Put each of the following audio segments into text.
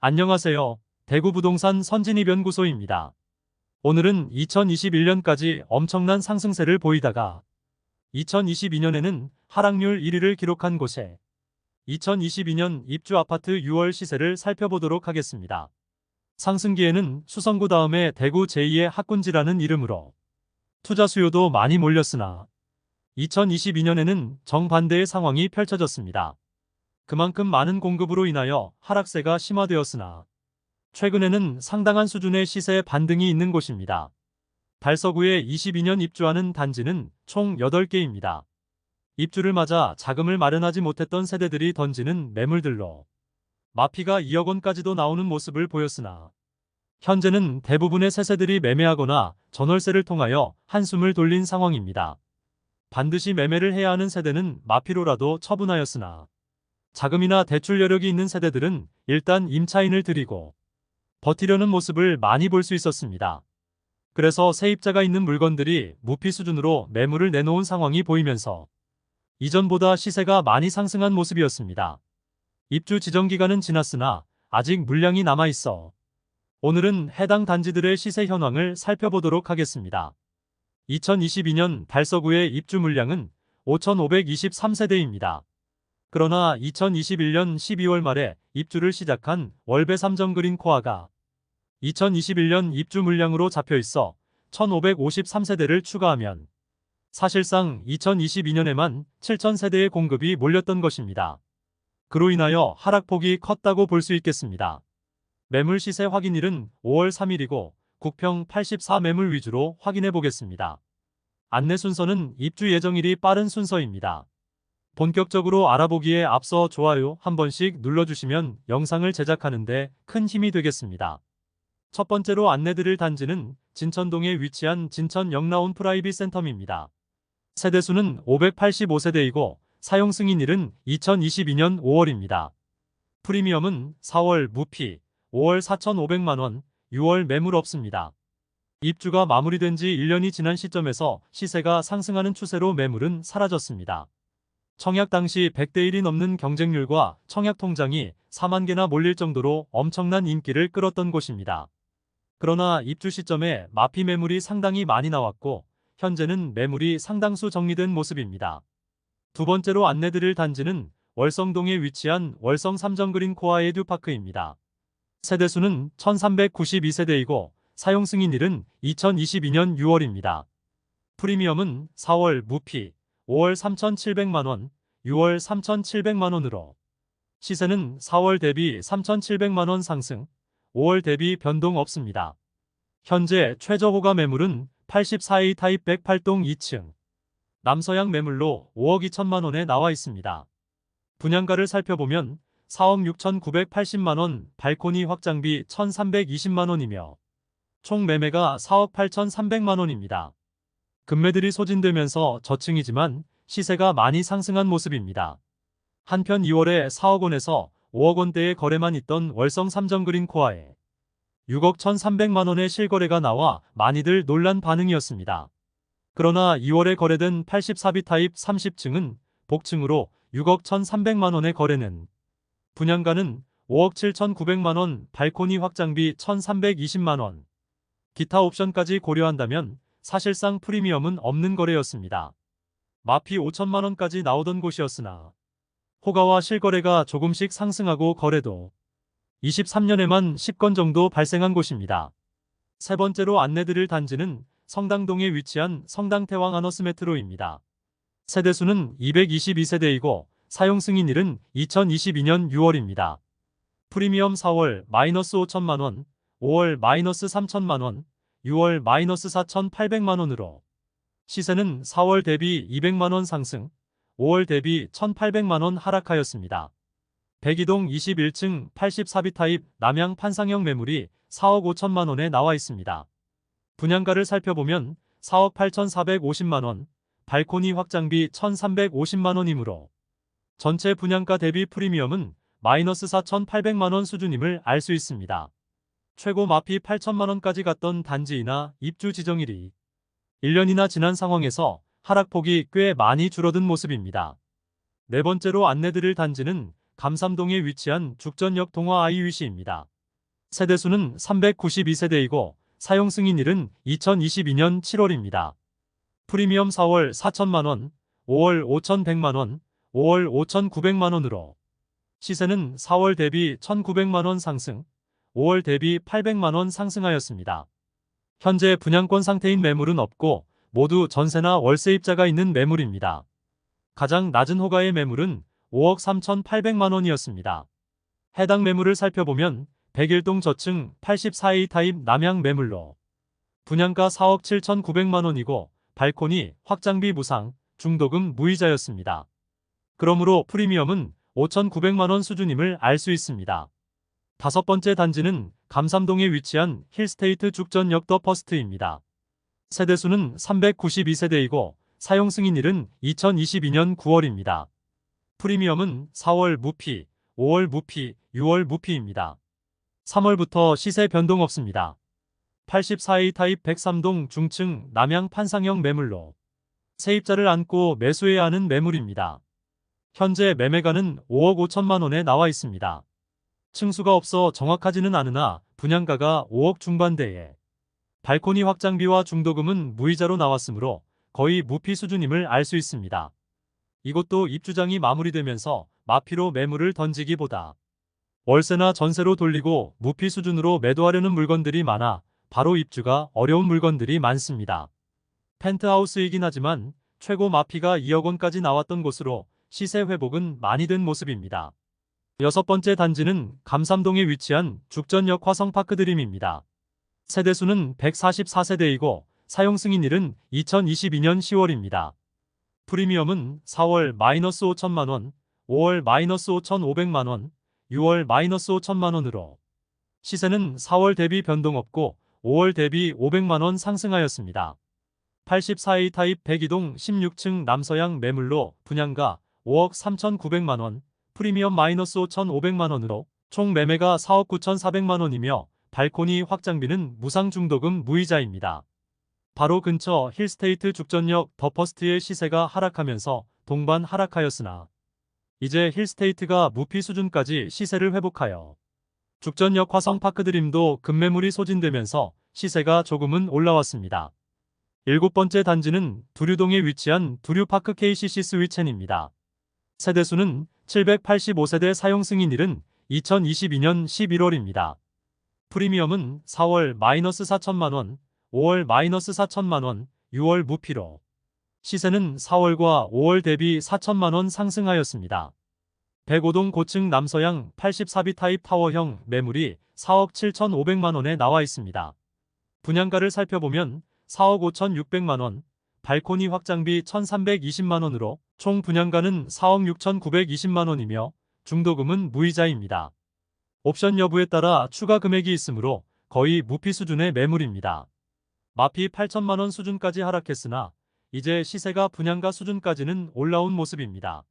안녕하세요. 대구부동산 선진입연구소입니다. 오늘은 2021년까지 엄청난 상승세를 보이다가 2022년에는 하락률 1위를 기록한 곳에 2022년 입주 아파트 6월 시세를 살펴보도록 하겠습니다. 상승기에는 수성구 다음에 대구 제2의 학군지라는 이름으로 투자 수요도 많이 몰렸으나 2022년에는 정반대의 상황이 펼쳐졌습니다. 그만큼 많은 공급으로 인하여 하락세가 심화되었으나 최근에는 상당한 수준의 시세 반등이 있는 곳입니다. 달서구에 22년 입주하는 단지는 총 8개입니다. 입주를 맞아 자금을 마련하지 못했던 세대들이 던지는 매물들로 마피가 2억 원까지도 나오는 모습을 보였으나 현재는 대부분의 세세들이 매매하거나 전월세를 통하여 한숨을 돌린 상황입니다. 반드시 매매를 해야 하는 세대는 마피로라도 처분하였으나 자금이나 대출 여력이 있는 세대들은 일단 임차인을 들이고 버티려는 모습을 많이 볼 수 있었습니다. 그래서 세입자가 있는 물건들이 무피 수준으로 매물을 내놓은 상황이 보이면서 이전보다 시세가 많이 상승한 모습이었습니다. 입주 지정 기간은 지났으나 아직 물량이 남아있어 오늘은 해당 단지들의 시세 현황을 살펴보도록 하겠습니다. 2022년 달서구의 입주 물량은 5,523세대입니다. 그러나 2021년 12월 말에 입주를 시작한 월배 3정 그린 코아가 2021년 입주 물량으로 잡혀있어 1,553세대를 추가하면 사실상 2022년에만 7,000세대의 공급이 몰렸던 것입니다. 그로 인하여 하락폭이 컸다고 볼 수 있겠습니다. 매물 시세 확인일은 5월 3일이고 국평 84 매물 위주로 확인해 보겠습니다. 안내 순서는 입주 예정일이 빠른 순서입니다. 본격적으로 알아보기에 앞서 좋아요 한 번씩 눌러주시면 영상을 제작하는데 큰 힘이 되겠습니다. 첫 번째로 안내드릴 단지는 진천동에 위치한 진천 영라온 프라이빗 센텀입니다. 세대수는 585세대이고 사용 승인일은 2022년 5월입니다. 프리미엄은 4월 무피, 5월 4,500만원, 6월 매물 없습니다. 입주가 마무리된 지 1년이 지난 시점에서 시세가 상승하는 추세로 매물은 사라졌습니다. 청약 당시 100대 1이 넘는 경쟁률과 청약 통장이 4만 개나 몰릴 정도로 엄청난 인기를 끌었던 곳입니다. 그러나 입주 시점에 마피 매물이 상당히 많이 나왔고 현재는 매물이 상당수 정리된 모습입니다. 두 번째로 안내드릴 단지는 월성동에 위치한 월성 3정 그린 코아 에듀파크입니다. 세대수는 1392세대이고 사용 승인일은 2022년 6월입니다. 프리미엄은 4월 무피, 5월 3,700만원, 6월 3,700만원으로 시세는 4월 대비 3,700만원 상승, 5월 대비 변동 없습니다. 현재 최저 호가 매물은 84A 타입 108동 2층 남서양 매물로 5억 2천만원에 나와 있습니다. 분양가를 살펴보면 4억 6,980만원, 발코니 확장비 1,320만원이며 총 매매가 4억 8,300만원입니다. 금매들이 소진되면서 저층이지만 시세가 많이 상승한 모습입니다. 한편 2월에 4억 원에서 5억 원대의 거래만 있던 월성 3정 그린 코아에 6억 1,300만원의 실거래가 나와 많이들 놀란 반응이었습니다. 그러나 2월에 거래된 84B 타입 30층은 복층으로 6억 1,300만원의 거래는 분양가는 5억 7,900만원, 발코니 확장비 1,320만원, 기타 옵션까지 고려한다면 사실상 프리미엄은 없는 거래였습니다. 마피 5천만원까지 나오던 곳이었으나 호가와 실거래가 조금씩 상승하고 거래도 23년에만 10건 정도 발생한 곳입니다. 세 번째로 안내드릴 단지는 성당동에 위치한 성당태왕 아너스메트로입니다. 세대수는 222세대이고 사용 승인일은 2022년 6월입니다. 프리미엄 4월 마이너스 5천만원, 5월 마이너스 3천만원, 6월 마이너스 4,800만원으로 시세는 4월 대비 200만원 상승, 5월 대비 1,800만원 하락하였습니다. 백이동 21층 84B 타입 남양 판상형 매물이 4억 5천만원에 나와 있습니다. 분양가를 살펴보면 4억 8,450만원, 발코니 확장비 1,350만원이므로 전체 분양가 대비 프리미엄은 마이너스 4,800만원 수준임을 알 수 있습니다. 최고 마피 8천만원까지 갔던 단지이나 입주 지정일이 1년이나 지난 상황에서 하락폭이 꽤 많이 줄어든 모습입니다. 네 번째로 안내드릴 단지는 감삼동에 위치한 죽전역 동화 아이위시입니다. 세대수는 392세대이고 사용 승인일은 2022년 7월입니다. 프리미엄 4월 4천만원, 5월 5,100만원, 5월 5,900만원으로 시세는 4월 대비 1,900만원 상승, 5월 대비 800만원 상승하였습니다. 현재 분양권 상태인 매물은 없고 모두 전세나 월세입자가 있는 매물입니다. 가장 낮은 호가의 매물은 5억 3,800만원이었습니다. 해당 매물을 살펴보면 101동 저층 84A 타입 남향 매물로 분양가 4억 7,900만원이고 발코니, 확장비 무상, 중도금 무이자였습니다. 그러므로 프리미엄은 5,900만원 수준임을 알 수 있습니다. 다섯 번째 단지는 감삼동에 위치한 힐스테이트 죽전역 더 퍼스트입니다. 세대수는 392세대이고 사용 승인일은 2022년 9월입니다. 프리미엄은 4월 무피, 5월 무피, 6월 무피입니다. 3월부터 시세 변동 없습니다. 84A 타입 103동 중층 남향 판상형 매물로 세입자를 안고 매수해야 하는 매물입니다. 현재 매매가는 5억 5천만 원에 나와 있습니다. 층수가 없어 정확하지는 않으나 분양가가 5억 중반대에 발코니 확장비와 중도금은 무이자로 나왔으므로 거의 무피 수준임을 알 수 있습니다. 이곳도 입주장이 마무리되면서 마피로 매물을 던지기보다 월세나 전세로 돌리고 무피 수준으로 매도하려는 물건들이 많아 바로 입주가 어려운 물건들이 많습니다. 펜트하우스이긴 하지만 최고 마피가 2억 원까지 나왔던 곳으로 시세 회복은 많이 된 모습입니다. 여섯 번째 단지는 감삼동에 위치한 죽전역 화성파크드림입니다. 세대수는 144세대이고 사용 승인일은 2022년 10월입니다. 프리미엄은 4월 마이너스 5천만원, 5월 마이너스 5,500만원, 6월 마이너스 5천만원으로 시세는 4월 대비 변동 없고 5월 대비 500만원 상승하였습니다. 84A 타입 102동 16층 남서향 매물로 분양가 5억 3,900만원, 프리미엄 마이너스 5,500만원으로 총 매매가 4억 9,400만원이며 발코니 확장비는 무상 중도금 무이자입니다. 바로 근처 힐스테이트 죽전역 더 퍼스트의 시세가 하락하면서 동반 하락하였으나 이제 힐스테이트가 무피 수준까지 시세를 회복하여 죽전역 화성파크드림도 급매물이 소진되면서 시세가 조금은 올라왔습니다. 일곱 번째 단지는 두류동에 위치한 두류파크 KCC 스위첸입니다. 세대수는 785세대 사용 승인일은 2022년 11월입니다. 프리미엄은 4월 마이너스 4천만원, 5월 마이너스 4천만원, 6월 무피로 시세는 4월과 5월 대비 4천만원 상승하였습니다. 105동 고층 남서향 84B 타입 타워형 매물이 4억 7,500만원에 나와 있습니다. 분양가를 살펴보면 4억 5,600만원, 발코니 확장비 1,320만원으로 총 분양가는 4억 6,920만원이며 중도금은 무이자입니다. 옵션 여부에 따라 추가 금액이 있으므로 거의 무피 수준의 매물입니다. 마피 8천만원 수준까지 하락했으나 이제 시세가 분양가 수준까지는 올라온 모습입니다.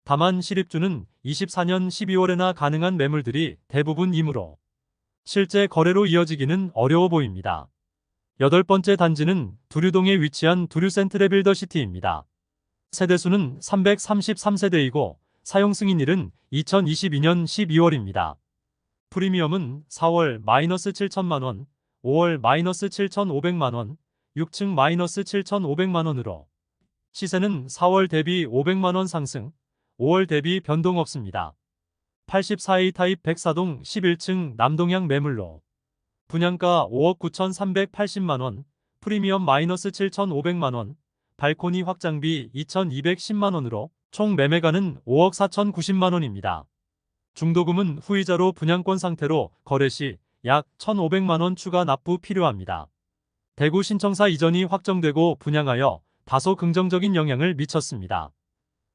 다만 실입주는 24년 12월에나 가능한 매물들이 대부분이므로 실제 거래로 이어지기는 어려워 보입니다. 여덟 번째 단지는 두류동에 위치한 두류센트레 빌더시티입니다. 세대수는 333세대이고 사용 승인일은 2022년 12월입니다. 프리미엄은 4월 마이너스 7천만원, 5월 마이너스 7,500만원, 6층 마이너스 7,500만원으로 시세는 4월 대비 500만원 상승, 5월 대비 변동 없습니다. 84A 타입 104동 11층 남동향 매물로 분양가 5억 9,380만원, 프리미엄 마이너스 7,500만원, 발코니 확장비 2,210만원으로 총 매매가는 5억 4,090만원입니다. 중도금은 후이자로 분양권 상태로 거래 시 약 1,500만원 추가 납부 필요합니다. 대구 신청사 이전이 확정되고 분양하여 다소 긍정적인 영향을 미쳤습니다.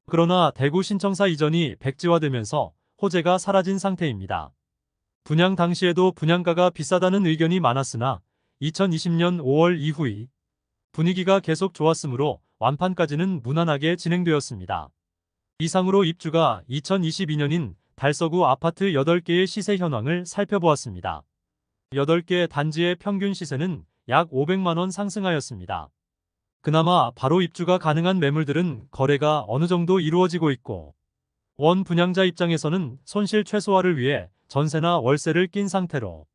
그러나 대구 신청사 이전이 백지화되면서 호재가 사라진 상태입니다. 분양 당시에도 분양가가 비싸다는 의견이 많았으나 2020년 5월 이후의 분위기가 계속 좋았으므로 완판까지는 무난하게 진행되었습니다. 이상으로 입주가 2022년인 달서구 아파트 8개의 시세 현황을 살펴보았습니다. 8개 단지의 평균 시세는 약 500만원 상승하였습니다. 그나마 바로 입주가 가능한 매물들은 거래가 어느 정도 이루어지고 있고 원 분양자 입장에서는 손실 최소화를 위해 전세나 월세를 낀 상태로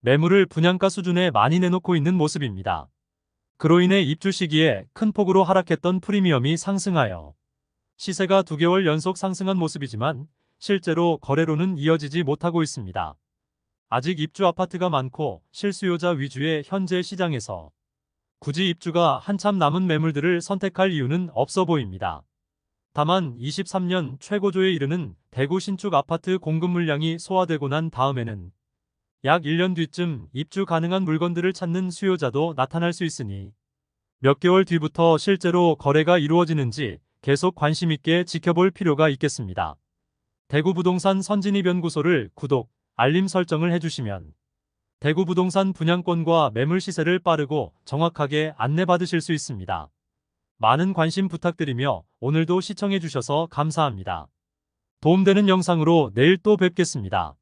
매물을 분양가 수준에 많이 내놓고 있는 모습입니다. 그로 인해 입주 시기에 큰 폭으로 하락했던 프리미엄이 상승하여 시세가 2개월 연속 상승한 모습이지만 실제로 거래로는 이어지지 못하고 있습니다. 아직 입주 아파트가 많고 실수요자 위주의 현재 시장에서 굳이 입주가 한참 남은 매물들을 선택할 이유는 없어 보입니다. 다만 23년 최고조에 이르는 대구 신축 아파트 공급 물량이 소화되고 난 다음에는 약 1년 뒤쯤 입주 가능한 물건들을 찾는 수요자도 나타날 수 있으니 몇 개월 뒤부터 실제로 거래가 이루어지는지 계속 관심 있게 지켜볼 필요가 있겠습니다. 대구 부동산 선진입 연구소를 구독, 알림 설정을 해주시면 대구 부동산 분양권과 매물 시세를 빠르고 정확하게 안내받으실 수 있습니다. 많은 관심 부탁드리며 오늘도 시청해주셔서 감사합니다. 도움되는 영상으로 내일 또 뵙겠습니다.